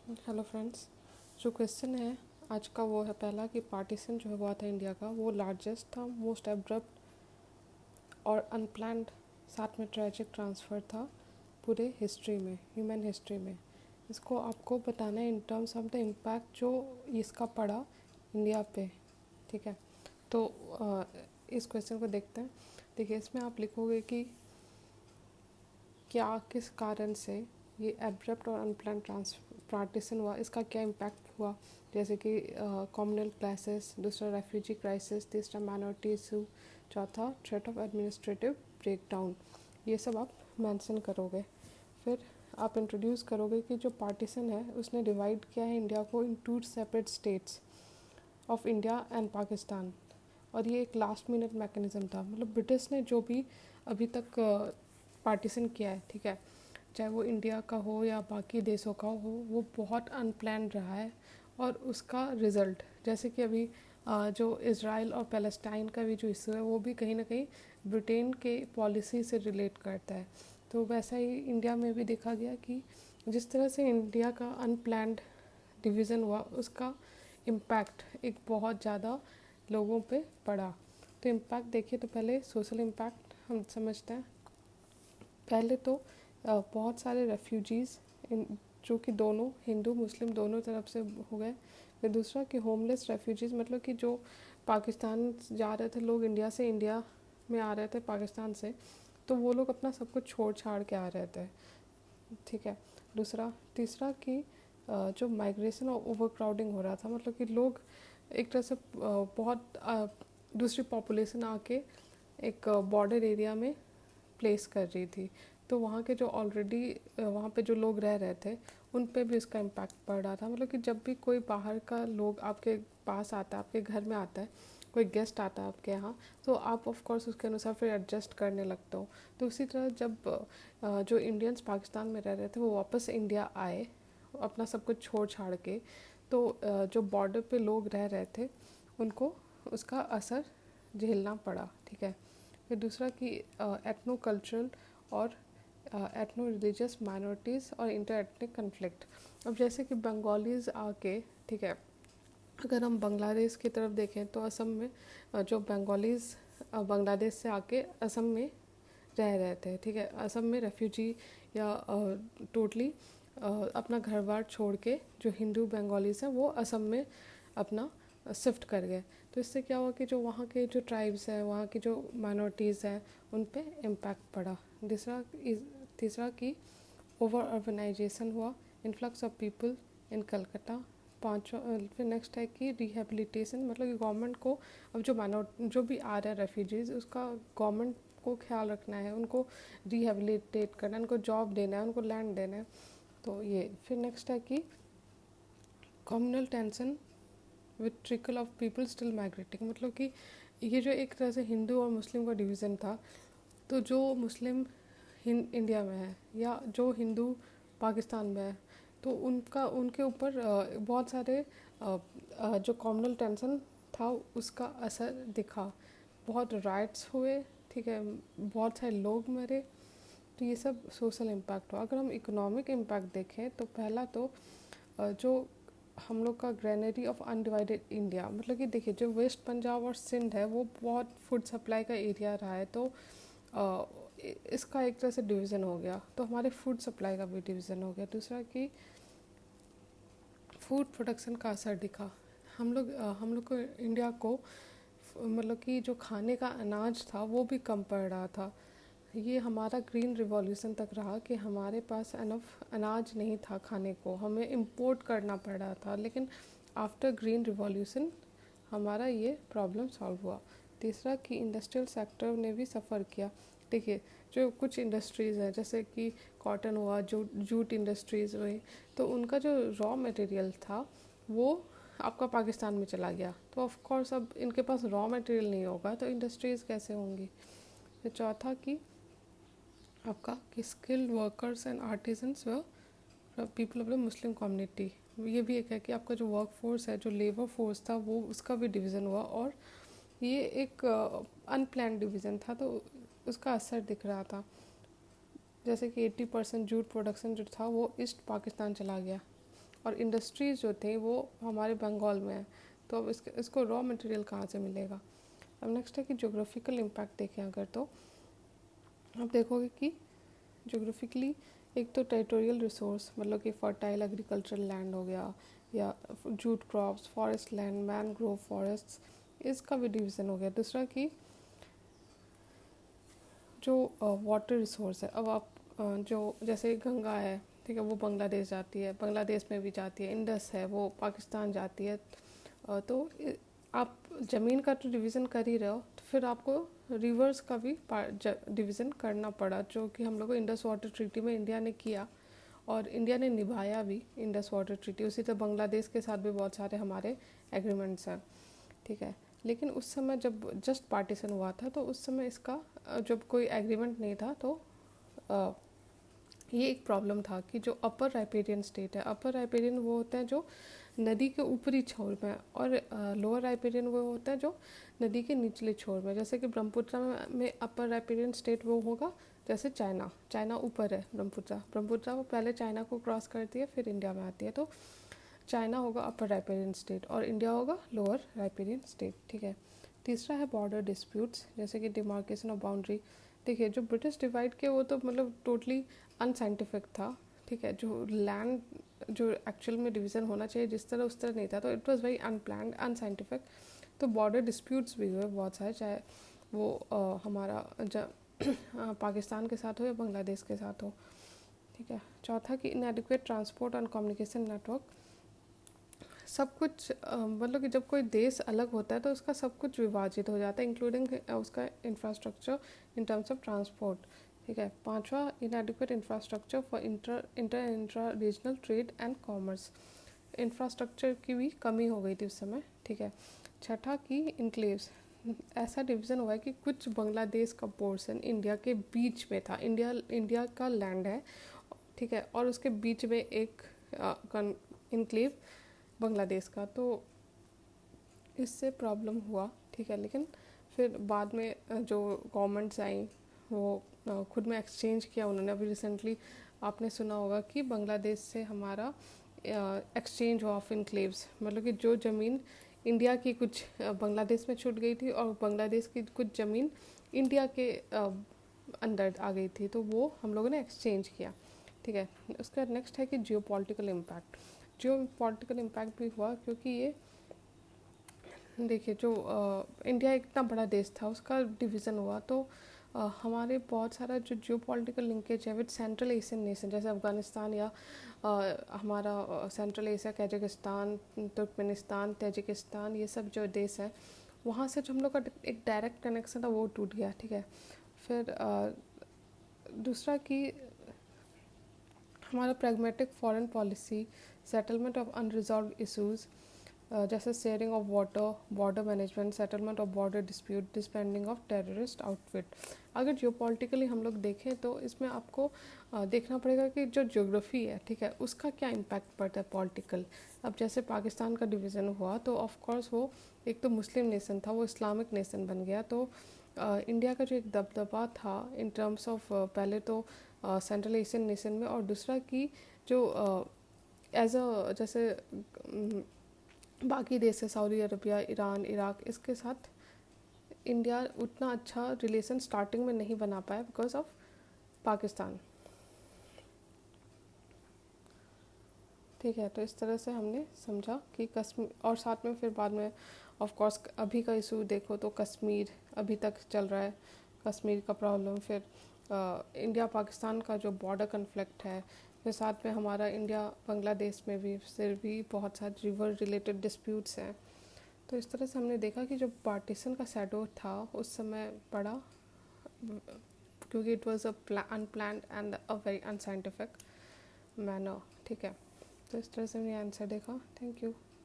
Hello friends. जो question है आज का वो है पहला कि पार्टीशन जो हुआ था इंडिया का वो लार्जेस्ट था, मोस्ट एब्रप्ट और अनप्लान्ड, साथ में ट्रेजिक ट्रांसफ़र था पूरे हिस्ट्री में, ह्यूमन हिस्ट्री में। इसको आपको बताना है in terms of the impact जो इसका पड़ा इंडिया पे। ठीक है, तो इस क्वेश्चन को देखते हैं। देखिए, इसमें आप लिखोगे कि क्या किस कारण से ये एब्रप्ट और अनप्लान पार्टीशन हुआ, इसका क्या इम्पैक्ट हुआ, जैसे कि कॉम्युनल क्लासेस, दूसरा रेफ्यूजी क्राइसिस, तीसरा माइनॉरिटी इशू, चौथा थ्रेट ऑफ एडमिनिस्ट्रेटिव ब्रेकडाउन। ये सब आप मेंशन करोगे। फिर आप इंट्रोड्यूस करोगे कि जो पार्टीशन है उसने डिवाइड किया है इंडिया को in two separate states of India and Pakistan. और ये एक लास्ट मिनट मैकेनिज़्म था, मतलब ब्रिटिश ने जो भी अभी तक पार्टीशन किया है, ठीक है, चाहे वो इंडिया का हो या बाकी देशों का हो, वो बहुत अनप्लान्ड रहा है। और उसका रिज़ल्ट, जैसे कि अभी जो इज़राइल और पैलेस्टाइन का भी जो इशू है वो भी कहीं ना कहीं ब्रिटेन के पॉलिसी से रिलेट करता है। तो वैसा ही इंडिया में भी देखा गया कि जिस तरह से इंडिया का अनप्लान्ड डिवीज़न हुआ, उसका इम्पैक्ट एक बहुत ज़्यादा लोगों पे पड़ा। तो इम्पैक्ट देखिए, तो पहले सोशल इम्पैक्ट हम समझते हैं। पहले तो बहुत सारे रेफ्यूजीज़ जो कि दोनों हिंदू मुस्लिम दोनों तरफ से हो गए। फिर दूसरा कि होमलेस रेफ्यूजीज़, मतलब कि जो पाकिस्तान जा रहे थे लोग, इंडिया में आ रहे थे पाकिस्तान से, तो वो लोग अपना सब कुछ छोड़ छाड़ के आ रहे थे। ठीक है। तीसरा कि जो माइग्रेशन और ओवर क्राउडिंग हो रहा था, मतलब कि लोग एक तरह से बहुत दूसरी पॉपुलेशन आके एक बॉर्डर एरिया में प्लेस कर रही थी। तो वहाँ के जो ऑलरेडी वहाँ पे जो लोग रह रहे थे उन पे भी इसका इम्पैक्ट पड़ रहा था। मतलब कि जब भी कोई बाहर का लोग आपके पास आता है, आपके घर में आता है, कोई गेस्ट आता है आपके यहाँ, तो आप ऑफ कोर्स उसके अनुसार फिर एडजस्ट करने लगते हो। तो उसी तरह जब जो इंडियंस पाकिस्तान में रह रहे थे वो वापस इंडिया आए अपना सब कुछ छोड़ छाड़ के, तो जो बॉर्डर पे लोग रह रहे थे उनको उसका असर झेलना पड़ा। ठीक है। फिर दूसरा कि एथनो कल्चरल और एथनो रिलीजियस माइनॉरिटीज़ और इंटर एथनिक कन्फ्लिक्ट। अब जैसे कि बंगालीज़ आके, ठीक है, अगर हम बांग्लादेश की तरफ देखें तो असम में जो बंगालीज़ बांग्लादेश से आके असम में रह रहे थे, ठीक है, असम में रेफ्यूजी या टोटली अपना घर बार छोड़ के जो हिंदू बंगालीज़ हैं वो असम में अपना शिफ्ट कर गए। तो इससे क्या हुआ कि जो वहाँ के जो ट्राइब्स हैं, वहाँ की जो माइनॉरिटीज़ हैं, उन पे इम्पैक्ट पड़ा। तीसरा कि ओवर अर्बनाइजेशन हुआ, influx of people in Calcutta. पाँचवा फिर नेक्स्ट है कि रिहेबिलिटेशन, मतलब कि गवर्नमेंट को अब जो भी आ रहे हैं रेफ्यूजीज़, उसका गवर्नमेंट को ख्याल रखना है, उनको रिहेबिलिटेट करना है, उनको जॉब देना है, उनको लैंड देना है। तो ये फिर नेक्स्ट है कि communal tension with trickle of people still migrating, मतलब कि ये जो एक तरह से हिंदू और मुस्लिम का डिवीज़न था, तो जो मुस्लिम इंडिया में है या जो हिंदू पाकिस्तान में है, तो उनके ऊपर बहुत सारे जो कम्युनल टेंशन था उसका असर दिखा। बहुत राइट्स हुए, ठीक है, बहुत सारे लोग मरे। तो ये सब सोशल इम्पैक्ट हुआ। अगर हम इकोनॉमिक इम्पैक्ट देखें तो पहला तो जो हम लोग का ग्रेनरी ऑफ अनडिवाइडेड इंडिया, मतलब कि देखिए जो वेस्ट पंजाब और सिंध है वो बहुत फूड सप्लाई का एरिया रहा है, तो इसका एक तरह से डिवीज़न हो गया, तो हमारे फूड सप्लाई का भी डिवीज़न हो गया। दूसरा कि फूड प्रोडक्शन का असर दिखा। हम लोग को इंडिया को मतलब कि जो खाने का अनाज था वो भी कम पड़ रहा था। ये हमारा ग्रीन रिवॉल्यूशन तक रहा कि हमारे पास अनफ अनाज नहीं था खाने को, हमें इंपोर्ट करना पड़ रहा था। लेकिन आफ्टर ग्रीन रिवॉल्यूशन हमारा ये प्रॉब्लम सॉल्व हुआ। तीसरा कि इंडस्ट्रियल सेक्टर ने भी सफ़र किया। देखिए, जो कुछ इंडस्ट्रीज़ हैं जैसे कि कॉटन हुआ, जूट इंडस्ट्रीज़ हुई, तो उनका जो रॉ मटेरियल था वो आपका पाकिस्तान में चला गया। तो ऑफ कोर्स अब इनके पास रॉ मटेरियल नहीं होगा तो इंडस्ट्रीज़ कैसे होंगी। फिर चौथा कि आपका कि स्किल्ड वर्कर्स एंड आर्टिजन्स व people of the Muslim community, ये भी एक है कि आपका जो वर्क फोर्स है, जो लेबर फोर्स था, वो उसका भी डिवीज़न हुआ। और ये एक अनप्लान्ड डिवीज़न था तो उसका असर दिख रहा था। जैसे कि 80% जूट प्रोडक्शन जो था वो ईस्ट पाकिस्तान चला गया। और इंडस्ट्रीज जो थे वो हमारे बंगाल में है, तो अब इसको रॉ मटेरियल कहाँ से मिलेगा। अब नेक्स्ट है कि जोग्राफिकल इम्पैक्ट देखें अगर, तो आप देखोगे कि जोग्राफिकली एक तो टेरिटोरियल रिसोर्स, मतलब कि फर्टाइल एग्रीकल्चरल लैंड हो गया, या jute crops, forest land, mangrove forest, इसका भी डिवीज़न हो गया। दूसरा कि जो वाटर रिसोर्स है, अब आप जो जैसे गंगा है, ठीक है, वो बांग्लादेश जाती है, बांग्लादेश में भी जाती है। इंडस है, वो पाकिस्तान जाती है। तो आप ज़मीन का तो डिवीज़न कर ही रहे हो, तो फिर आपको रिवर्स का भी डिवीज़न करना पड़ा, जो कि हम लोग को इंडस वाटर ट्रीटी में इंडिया ने किया और इंडिया ने निभाया भी इंडस वाटर ट्रीटी। उसी तरह बांग्लादेश के साथ भी बहुत सारे हमारे एग्रीमेंट्स हैं, ठीक है। लेकिन उस समय जब जस्ट पार्टीशन हुआ था, तो उस समय इसका जब कोई एग्रीमेंट नहीं था, तो ये एक प्रॉब्लम था कि जो अपर राइपेरियन स्टेट है, अपर राइपेरियन वो होते हैं जो नदी के ऊपरी छोर में, और लोअर राइपेरियन वो होता है जो नदी के निचले छोर में। जैसे कि ब्रह्मपुत्र में अपर राइपेरियन स्टेट वो होगा, जैसे चाइना ऊपर है, ब्रह्मपुत्र वो पहले चाइना को क्रॉस करती है, फिर इंडिया में आती है। तो चाइना होगा अपर राइपेरियन स्टेट और इंडिया होगा लोअर राइपेरियन स्टेट, ठीक है। तीसरा है बॉर्डर डिस्प्यूट्स, जैसे कि डिमार्केशन ऑफ बाउंड्री। देखिए, जो ब्रिटिश डिवाइड किया वो तो मतलब टोटली अनसाइंटिफिक था, ठीक है। जो लैंड जो एक्चुअल में डिवीज़न होना चाहिए जिस तरह, उस तरह नहीं था, तो it was very unplanned, unscientific. तो बॉर्डर डिस्प्यूट्स भी हुए बहुत सारे, चाहे वो हमारा पाकिस्तान के साथ हो या बांग्लादेश के साथ हो, ठीक है। चौथा कि इनएडिक्वेट ट्रांसपोर्ट एंड कम्युनिकेशन नेटवर्क। सब कुछ मतलब कि जब कोई देश अलग होता है तो उसका सब कुछ विभाजित हो जाता है, इंक्लूडिंग उसका infrastructure in terms of transport, ठीक है। पांचवा, इनएडिक्वेट infrastructure for intra regional trade and commerce. Infrastructure की भी कमी हो गई थी उस समय, ठीक है। छठा कि इनक्लेव्स, ऐसा डिवीज़न हुआ है कि कुछ बांग्लादेश का पोर्शन इंडिया के बीच में था, इंडिया का लैंड है, ठीक है, और उसके बीच में एक इनक्लेव बांग्लादेश का, तो इससे प्रॉब्लम हुआ, ठीक है। लेकिन फिर बाद में जो गवर्नमेंट्स आई वो खुद में एक्सचेंज किया उन्होंने। अभी रिसेंटली आपने सुना होगा कि बांग्लादेश से हमारा एक्सचेंज ऑफ इनक्लेव्स, मतलब कि जो ज़मीन इंडिया की कुछ बांग्लादेश में छूट गई थी और बांग्लादेश की कुछ ज़मीन इंडिया के अंदर आ गई थी, तो वो हम लोगों ने एक्सचेंज किया, ठीक है। उसका नेक्स्ट है कि जियो पॉलिटिकल इम्पैक्ट। जियो पॉलिटिकल इम्पैक्ट भी हुआ क्योंकि ये देखिए, जो इंडिया इतना बड़ा देश था, उसका डिवीज़न हुआ, तो हमारे बहुत सारा जो जियो पॉलिटिकल लिंकेज है विद सेंट्रल एशियन नेशन, जैसे अफ़गानिस्तान या हमारा central Asia, Kazakhstan, Turkmenistan, Tajikistan, ये सब जो देश है, वहाँ से जो हम लोग का एक डायरेक्ट कनेक्शन था वो टूट गया, ठीक है। फिर दूसरा कि हमारा pragmatic foreign policy, settlement of unresolved issues, जैसे sharing of water, border management, settlement of border dispute, disbanding of terrorist outfit. अगर जियोपॉलिटिकली हम लोग देखें तो इसमें आपको देखना पड़ेगा कि जो ज्योग्राफी है, ठीक है, उसका क्या इम्पैक्ट पड़ता है पॉलिटिकल। अब जैसे पाकिस्तान का डिवीज़न हुआ तो ऑफ कोर्स वो एक तो मुस्लिम नेशन था, वो इस्लामिक नेशन बन गया, तो इंडिया का जो एक दबदबा था इन टर्म्स ऑफ पहले तो सेंट्रल एशियन नेशन में, और दूसरा कि जो एज अ जैसे बाकी देश है, सऊदी अरबिया, ईरान, इराक, इसके साथ इंडिया उतना अच्छा रिलेशन स्टार्टिंग में नहीं बना पाया बिकॉज ऑफ पाकिस्तान, ठीक है। तो इस तरह से हमने समझा कि कश्मीर, और साथ में फिर बाद में ऑफ कोर्स अभी का इशू देखो तो कश्मीर अभी तक चल रहा है, कश्मीर का प्रॉब्लम, फिर इंडिया पाकिस्तान का जो बॉर्डर कन्फ्लिक्ट है, फिर साथ में हमारा इंडिया बांग्लादेश में भी फिर भी बहुत सारे रिवर रिलेटेड डिस्प्यूट्स हैं। तो इस तरह से हमने देखा कि जो पार्टीशन का शैडो था उस समय पड़ा, क्योंकि it was a unplanned and a very unscientific manner, ठीक है। तो इस तरह से हमने आंसर देखा। Thank you.